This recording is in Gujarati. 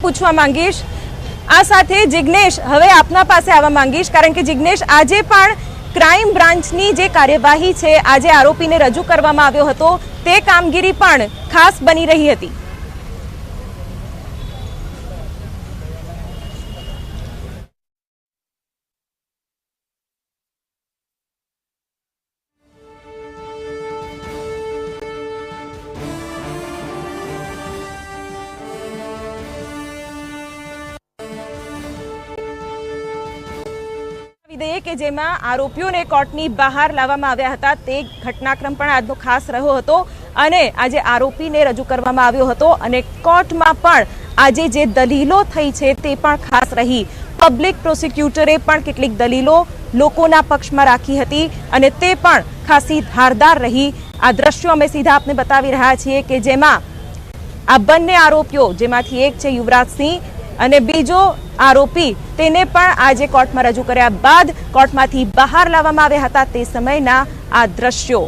પૂછવા માંગીશ। આ સાથે જિગ્નેશ, હવે આપના પાસે આવવા માંગીશ, કારણ કે જિગ્નેશ, આજે પણ ક્રાઇમ બ્રાન્ચની જે કાર્યવાહી છે, આજે આરોપીને રજૂ કરવામાં આવ્યો હતો, તે કામગીરી પણ ખાસ બની રહી હતી। કે જેમાં આરોપીઓને કોર્ટની બહાર લાવવામાં આવ્યા હતા, તે ઘટનાક્રમ પણ આજનો ખાસ રહ્યો હતો અને આજે આરોપીને રજૂ કરવામાં આવ્યો હતો અને કોર્ટમાં પણ આજે જે દલીલો થઈ છે તે પણ ખાસ રહી। પબ્લિક પ્રોસિક્યુટરે પણ કેટલીક દલીલો લોકોના પક્ષમાં રાખી હતી અને તે પણ ખાસી ધારદાર રહી। આ દ્રશ્યો અમે સીધા આપને બતાવી રહ્યા છીએ કે જેમાં આ બંને આરોપીઓ, જેમાંથી એક છે યુવરાજસિંહ અને બીજો આરોપી, તેને પણ આજે કોર્ટમાં રજૂ કર્યા બાદ કોર્ટમાંથી બહાર લાવવામાં આવ્યા હતા, તે સમયના આ દ્રશ્યો।